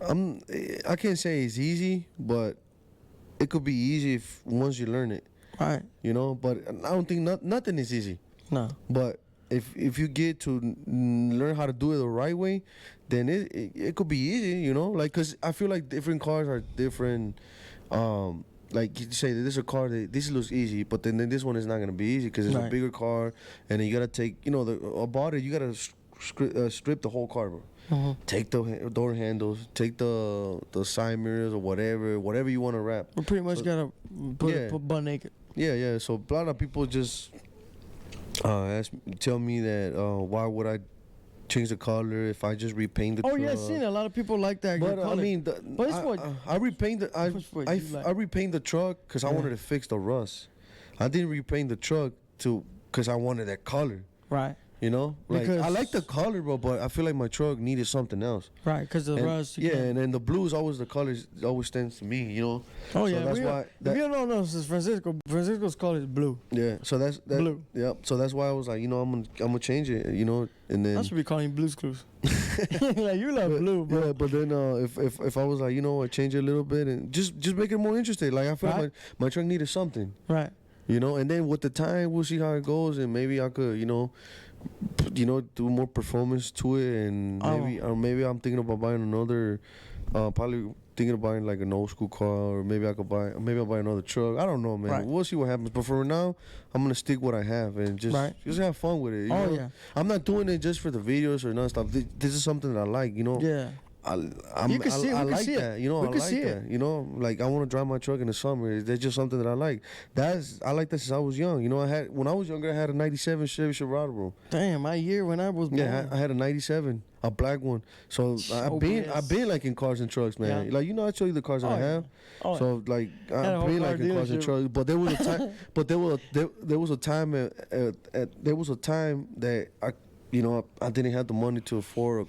S2: I can't say it's easy, but it could be easy if once you learn it.
S1: Right.
S2: But I don't think nothing is easy.
S1: No.
S2: But if you get to learn how to do it the right way, then it could be easy, like, because I feel like different cars are different. Like you say, this is a car that this looks easy, but then this one is not gonna be easy because it's a
S1: Right.
S2: bigger car, and then you gotta take, about it, you gotta strip the whole car, bro.
S1: Mhm.
S2: Take the door handles, take the side mirrors or whatever you want to wrap.
S1: We pretty much
S2: So-
S1: got to put
S2: Yeah.
S1: butt naked.
S2: Yeah. So a lot of people just, tell me that why would I change the color if I just repaint the truck?
S1: Oh yeah, I've seen it. A lot of people like that.
S2: But
S1: color.
S2: I mean,
S1: But it's what-
S2: I repaint the I repaint the truck because I wanted to fix the rust. I didn't repaint the truck because I wanted that color.
S1: Right.
S2: You know, like
S1: Because-
S2: I like the color, bro, but I feel like my truck needed something else.
S1: Right, because the
S2: And-
S1: rust.
S2: Yeah, and then the blue is always the colors always stands to me. You know.
S1: Oh
S2: So
S1: yeah,
S2: that's why.
S1: if you don't know, this is Francisco. Francisco's color is blue.
S2: Yeah, so that's that.
S1: Blue.
S2: Yep. So that's why I was like, you know, I'm gonna change it. You know, and then.
S1: I should be calling you Blue's Clues. Like you love blue, bro.
S2: Yeah, but then if I was like, you know, I change it a little bit and just make it more interesting. Like I feel
S1: Right.
S2: like my truck needed something.
S1: Right.
S2: You know, and then with the time we'll see how it goes, and maybe I could, you know, do more performance to it, and maybe I'm thinking about buying another, probably thinking of buying like an old school car, or maybe I'll buy another truck. I don't know, man.
S1: Right.
S2: We'll see what happens. But for now, I'm gonna stick what I have and just have fun with it. You know?
S1: Yeah.
S2: I'm not doing it just for the videos or none stuff. This is something that I like. You know.
S1: Yeah.
S2: I
S1: You can see it.
S2: I
S1: We can
S2: like
S1: see it.
S2: that. You know,
S1: We
S2: I
S1: can
S2: like
S1: see
S2: that.
S1: it.
S2: You know, like I want to drive my truck in the summer. That's just something that I like. I like that since I was young. You know, when I was younger, I had a '97 Chevy Silverado, bro.
S1: Damn, my year when I was born.
S2: Yeah, I had a '97, a black one. So I've been like in cars and trucks, man.
S1: Yeah.
S2: Like, you know, I show you the cars that I have.
S1: Oh,
S2: So like
S1: Had a
S2: I've
S1: whole
S2: been
S1: car
S2: like in cars and
S1: dealership.
S2: trucks. But there was a time. But there was a time that I didn't have the money to afford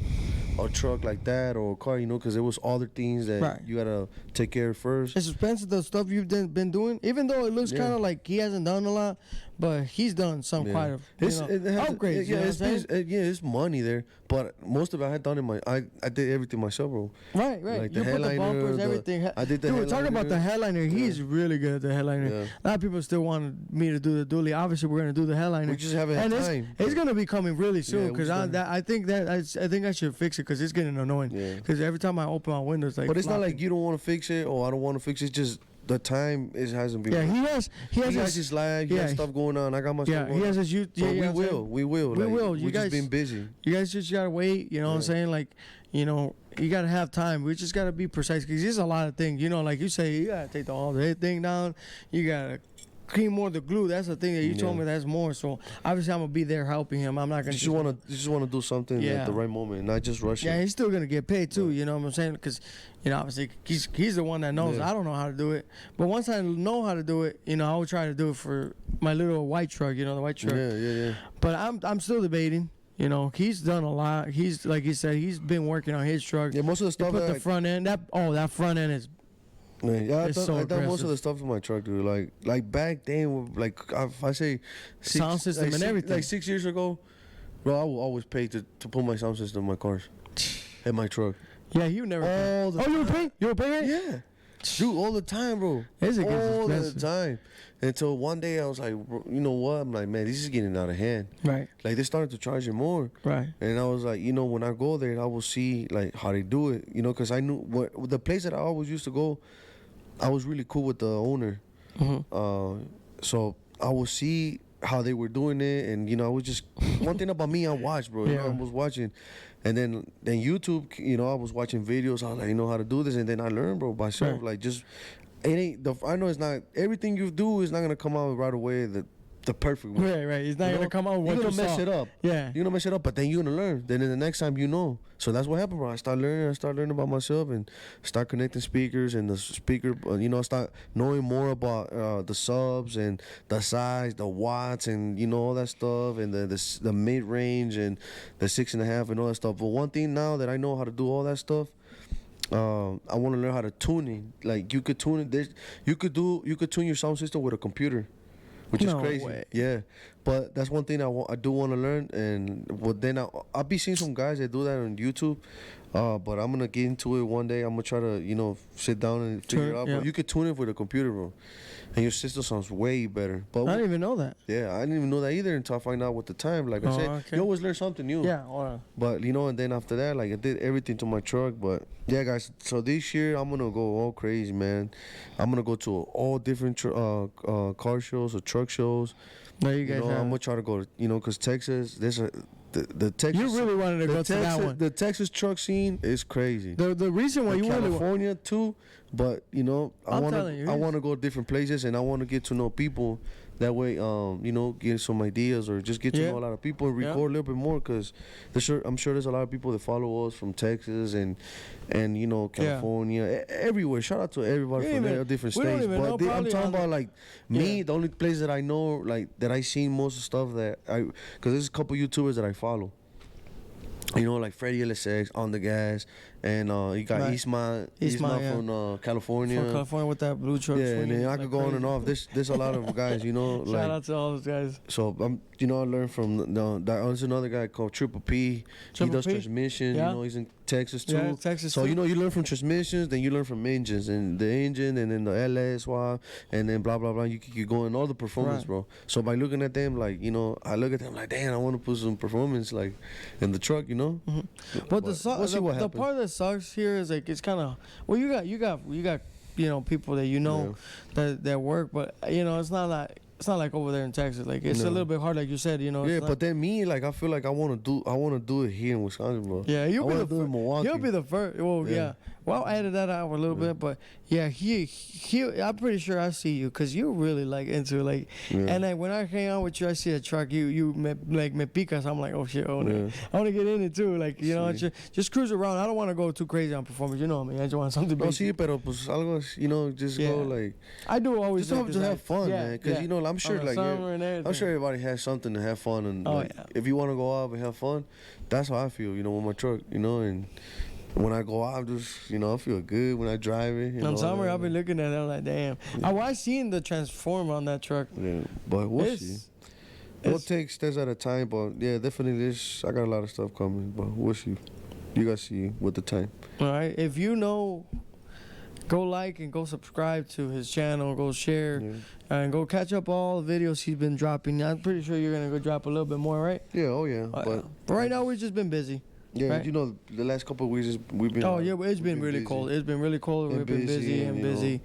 S2: a truck like that or a car, you know, because there was other things that
S1: Right.
S2: you gotta take care of first.
S1: It's expensive, the stuff you've been doing. Even though it looks
S2: Yeah.
S1: kind of like he hasn't done a lot, but he's done some quite a upgrades. You know what I'm saying?
S2: It's money there, but most of it I had done I did everything myself, bro.
S1: Right.
S2: Like the
S1: You put the
S2: headliner,
S1: bumpers,
S2: the-
S1: everything.
S2: I did the
S1: Dude, talking about the headliner, he's really good at the headliner.
S2: Yeah.
S1: A lot of people still want me to do the dually. Obviously, we're gonna do the headliner.
S2: We just haven't had
S1: and
S2: time.
S1: It's gonna be coming really soon
S2: Yeah, we
S1: because
S2: just
S1: I think I should fix it because it's getting annoying.
S2: Yeah.
S1: Because every time I open my windows, like.
S2: But it's not
S1: flopping.
S2: like you don't want to fix it or I don't want to fix it. It's just the time hasn't been.
S1: Yeah, he has
S2: has his life. He has stuff going on. I got my stuff
S1: Yeah,
S2: going
S1: he has
S2: on.
S1: his youth.
S2: But
S1: Yeah,
S2: we
S1: yeah,
S2: will. We
S1: will. You
S2: We
S1: guys
S2: just been busy.
S1: You guys just gotta wait. You know what I'm
S2: Yeah.
S1: saying? Like, you know, you gotta have time. We just gotta be precise because there's a lot of things. You know, like you say, you gotta take all the thing down. You gotta clean more the glue. That's the thing that you told
S2: Yeah.
S1: me. That's more. So obviously, I'm gonna be there helping him. I'm not gonna.
S2: You just want to do something
S1: Yeah.
S2: at the right moment, not just rush
S1: Yeah,
S2: it.
S1: he's still gonna get paid too. You know what I'm saying? Because, you know, obviously he's the one that knows.
S2: Yeah.
S1: I don't know how to do it. But once I know how to do it, you know, I will try to do it for my little white truck. You know, the white truck.
S2: Yeah.
S1: But I'm still debating. You know, he's done a lot. He's like he said, he's been working on his truck.
S2: Yeah, most of the
S1: He
S2: stuff
S1: put
S2: that
S1: the front end. That front end is.
S2: I
S1: It's so
S2: done most
S1: aggressive.
S2: of the stuff in my truck, dude. Like back then, like if I say
S1: Sound system and everything.
S2: Like 6 years ago, bro, I will always pay to put my sound system in my cars, in my truck.
S1: Yeah, you never.
S2: All the
S1: you were paying? You were paying?
S2: Yeah, dude, all the time, bro.
S1: It's
S2: all the
S1: expensive.
S2: time. Until one day I was like, bro, you know what? I'm like, man, this is getting out of hand.
S1: Right.
S2: Like they started to charge you more.
S1: Right.
S2: And I was like, you know, when I go there, I will see like how they do it. You know, because I knew the place that I always used to go. I was really cool with the owner.
S1: Mm-hmm.
S2: So I would see how they were doing it, and you know, I was just one thing about me, I watched, bro. You know, I was watching, and then YouTube, you know, I was watching videos. I was like, you know how to do this, and then I learned, bro, by myself.
S1: Right.
S2: Like just it ain't. I know it's not everything you do is not gonna come out right away. The perfect way.
S1: Right. He's not
S2: You
S1: gonna
S2: know?
S1: come out with
S2: You're
S1: what
S2: gonna
S1: you
S2: mess
S1: saw.
S2: it up.
S1: Yeah.
S2: You're gonna mess it up, but then you're gonna learn. Then in the next time, you know. So that's what happened, bro. I started learning about myself and start connecting speakers and the speaker. You know, start knowing more about the subs and the size, the watts, and you know all that stuff, and the mid range and the 6.5 and all that stuff. But one thing now that I know how to do all that stuff. I want to learn how to tune it. Like you could tune it. You could tune your sound system with a computer. Which is
S1: No
S2: crazy.
S1: way.
S2: Yeah, but that's one thing I do want to learn, and then I'll be seeing some guys that do that on YouTube. But I'm gonna get into it one day. I'm gonna try to sit down and figure it out.
S1: Yeah.
S2: Bro. You could tune it with a computer, bro, and your system sounds way better. But
S1: I didn't even know that.
S2: yeah, I didn't even know that either until I find out with the time. Like I said,
S1: Okay.
S2: you always learn something new.
S1: Yeah. Or,
S2: But and then after that, like I did everything to my truck. But yeah, guys. So this year I'm gonna go all crazy, man. I'm gonna go to all different car shows or truck shows.
S1: there you guys
S2: I'm
S1: have.
S2: gonna try to go to because Texas, the Texas.
S1: You really wanted to
S2: the
S1: go to that
S2: Texas-
S1: one.
S2: The Texas truck scene is crazy.
S1: The reason why
S2: And
S1: you really
S2: California too, but I
S1: I'm
S2: want
S1: telling you,
S2: to. I want to go different places, and I want to get to know people That way, you know, get some ideas or just get to
S1: Yeah.
S2: know a lot of people and record a little bit more. Cause I'm sure there's a lot of people that follow us from Texas and you know, California, everywhere. Shout out to everybody from there, different
S1: we don't
S2: states.
S1: even know,
S2: But I'm
S1: probably
S2: talking
S1: on
S2: about like me,
S1: Yeah.
S2: the only place that I know, like that I seen most of the stuff that cause there's a couple YouTubers that I follow. You know, like Freddie LSX, On the Gas, and you got
S1: Right.
S2: Isma
S1: yeah.
S2: from California.
S1: From California with that blue truck.
S2: Yeah, and
S1: swinging
S2: then I
S1: like
S2: could go on
S1: crazy.
S2: and off. There's a lot of guys, you know.
S1: Shout out to all those guys.
S2: So you know, I learned from there's another guy called Triple P. He does transmission.
S1: Yeah.
S2: You know, he's in Texas too.
S1: Yeah, Texas
S2: So
S1: too.
S2: you know, you learn from transmissions, then you learn from engines, and the engine, and then the LS swap, and then blah blah blah. You keep going all the performance,
S1: Right.
S2: bro. So by looking at them, like you know, I look at them like, damn, I want to put some performance like in the truck, you know.
S1: But
S2: we'll see what
S1: the
S2: happens.
S1: part that sucks here is like it's kind of well, you got you know people that you know that work, but you know it's not like over there in Texas. Like it's a
S2: No.
S1: little bit hard, like you said. You know.
S2: Yeah,
S1: it's not-
S2: but then me, like I feel like I want to do it here in Wisconsin, bro.
S1: Yeah,
S2: I
S1: you'll be
S2: wanna
S1: the
S2: do it in Milwaukee.
S1: You'll be the first. Well,
S2: Yeah.
S1: yeah. Well, I added that out a little bit, but yeah, he. I'm pretty sure I see you because you really like into like,
S2: Yeah.
S1: and then when I hang out with you, I see a truck. You me picas. I'm like, oh shit, I want to get in it too. Like you know,
S2: Sí.
S1: just cruise around. I don't want to go too crazy on performance. You know what I mean? I just want something.
S2: No,
S1: basic.
S2: sí, pero pues algo, you know, just go like.
S1: I do always
S2: Just
S1: like
S2: have
S1: this,
S2: to have
S1: like-
S2: fun,
S1: yeah,
S2: man. Because
S1: yeah.
S2: you know, I'm sure,
S1: On the
S2: like,
S1: summer and everything.
S2: I'm sure everybody has something to have fun, and
S1: Oh,
S2: like,
S1: yeah.
S2: if you want to go out and have fun, that's how I feel, you know, with my truck, you know, and when I go out, just you know, I feel good when I drive it.
S1: On summer, I've been looking at it. I'm like, damn. I seen the transform on that truck.
S2: Yeah, but we'll
S1: It's-
S2: see. We'll
S1: it's-
S2: take steps at a time, but yeah, definitely I got a lot of stuff coming, but we'll see. You guys see with the time.
S1: All right. If you know, go like and go subscribe to his channel. Go share and go catch up all the videos he's been dropping. I'm pretty sure you're gonna go drop a little bit more, right?
S2: Yeah, oh yeah,
S1: But right now we've just been busy.
S2: yeah,
S1: right?
S2: you know, the last couple of weeks we've been.
S1: Oh yeah, but it's been really
S2: busy.
S1: cold. It's been really cold.
S2: And
S1: We've been busy
S2: busy,
S1: and
S2: you know.
S1: busy,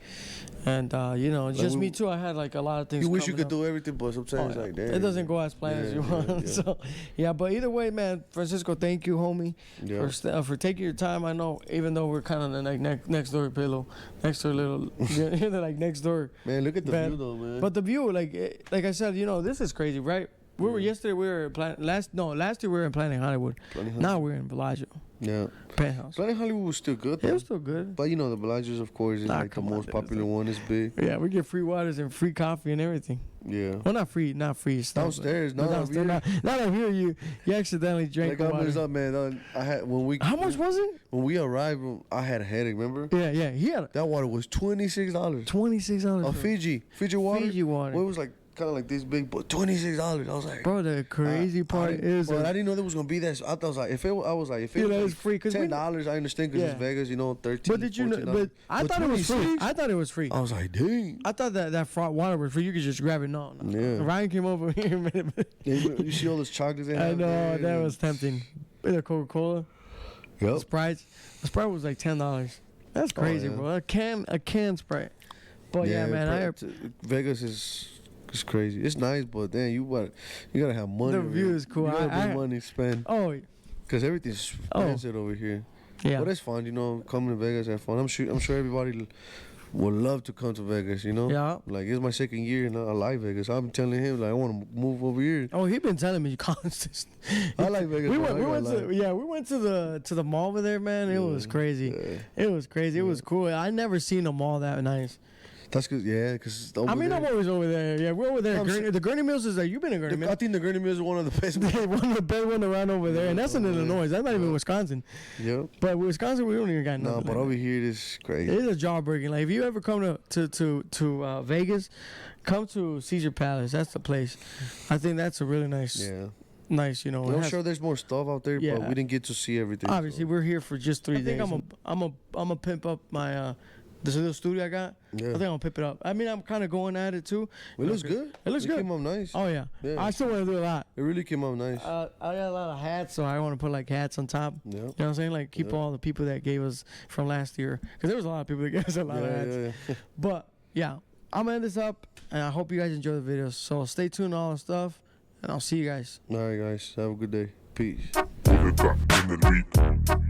S1: and you know, just
S2: we-
S1: me too. I had like a lot of things.
S2: You wish you
S1: coming
S2: could
S1: up.
S2: do everything, but sometimes
S1: Oh, yeah.
S2: like that.
S1: It doesn't go as planned as you
S2: Yeah,
S1: want.
S2: yeah.
S1: So yeah, but either way, man, Francisco, thank you, homie,
S2: Yeah.
S1: for taking your time. I know, even though we're kind of the next door pillow, next door little, they're like next door.
S2: Man, look at the
S1: Bad.
S2: view though, man.
S1: But the view, like I said, you know, this is crazy, right? We were yesterday. We were last year we were in Planet Hollywood. Now we're in Bellagio
S2: Yeah.
S1: Penthouse.
S2: Planet Hollywood was still good,
S1: It
S2: though.
S1: was still good.
S2: But you know, the Bellagio's, of course, is
S1: Nah,
S2: like the
S1: come on,
S2: most
S1: dude,
S2: popular one. It's big.
S1: Yeah, we get free waters and free coffee and everything.
S2: Yeah.
S1: Well, not free. It's
S2: Downstairs, not up
S1: downstairs.
S2: here.
S1: Not up here. You accidentally drank
S2: Like I
S1: water.
S2: messed up, man. I had
S1: How much was it?
S2: when we arrived? I had a headache. Remember?
S1: Yeah. He had
S2: That water was $26.
S1: $26.
S2: A Fiji water.
S1: Fiji water.
S2: Well, it was like kind of like this big, but $26. I was like,
S1: Bro, the crazy part is
S2: but I
S1: that
S2: didn't know there was gonna be that. So I was like, if it was
S1: Yeah,
S2: like
S1: it's free, 'cause we-
S2: $10, I understand because
S1: Yeah.
S2: it's Vegas, you know, 13.
S1: but did you know?
S2: $14.
S1: But I thought it was free.
S2: 26?
S1: I thought it was free.
S2: I was like, dang.
S1: I thought that fraught water was free. You could just grab it. No.
S2: Yeah.
S1: Ryan came over here. and made it-
S2: You see all those chocolates they
S1: I
S2: have
S1: know
S2: there,
S1: that
S2: and-
S1: was tempting. With a Coca-Cola,
S2: Yep.
S1: Sprite. The Sprite was like $10. That's crazy,
S2: yeah.
S1: bro. A can Sprite. But yeah, man,
S2: Vegas is crazy. It's nice, but then you gotta have money.
S1: The
S2: over
S1: view
S2: here.
S1: is cool.
S2: You gotta
S1: I-
S2: have money to spend
S1: oh
S2: because everything's expensive over here.
S1: yeah.
S2: But it's fun, you know. Coming to Vegas, have fun. I'm sure everybody would love to come to Vegas. You know.
S1: Yeah.
S2: Like it's my second year and I like Vegas. I'm telling him like I want to move over here.
S1: Oh, he been telling me constant.
S2: I like Vegas.
S1: We
S2: bro.
S1: went to the mall over there, man. It was crazy.
S2: Yeah.
S1: It was crazy. It was cool. I never seen a mall that nice.
S2: That's good. Yeah, because
S1: I mean, I'm always over there. Yeah, we're over there.
S2: I'm
S1: The Gurney Mills is like, you've been in Gurney
S2: I
S1: Mills.
S2: think the Gurney Mills is one of the best.
S1: One of the best one around over there, and that's in Illinois. That's not even Wisconsin.
S2: Yep.
S1: But Wisconsin, we don't even got
S2: No,
S1: nothing.
S2: but
S1: like
S2: over
S1: that.
S2: here it is crazy.
S1: It is a jaw breaking. Like if you ever come to Vegas, come to Caesar Palace. That's the place. I think that's a really nice,
S2: Yeah.
S1: you know. it
S2: I'm
S1: has-
S2: sure there's more stuff out there,
S1: Yeah.
S2: but we didn't get to see everything.
S1: Obviously,
S2: so.
S1: we're here for just 3 days.
S2: think
S1: I'm a pimp up my this little studio I got.
S2: Yeah.
S1: I think I'm gonna pimp it up. I mean, I'm kind of going at it too.
S2: It looks good.
S1: It looks good.
S2: Came out nice.
S1: Oh yeah.
S2: Yeah.
S1: I still want to do a lot.
S2: It really came out nice.
S1: I got a lot of hats, so I want to put like hats on top.
S2: Yeah.
S1: You know what I'm saying? Like keep
S2: Yeah.
S1: all the people that gave us from last year, because there was a lot of people that gave us a lot of hats.
S2: Yeah.
S1: But yeah, I'm gonna end this up, and I hope you guys enjoy the video. So stay tuned to all the stuff, and I'll see you guys.
S2: All right, guys. Have a good day. Peace.
S3: Put it back in the beat.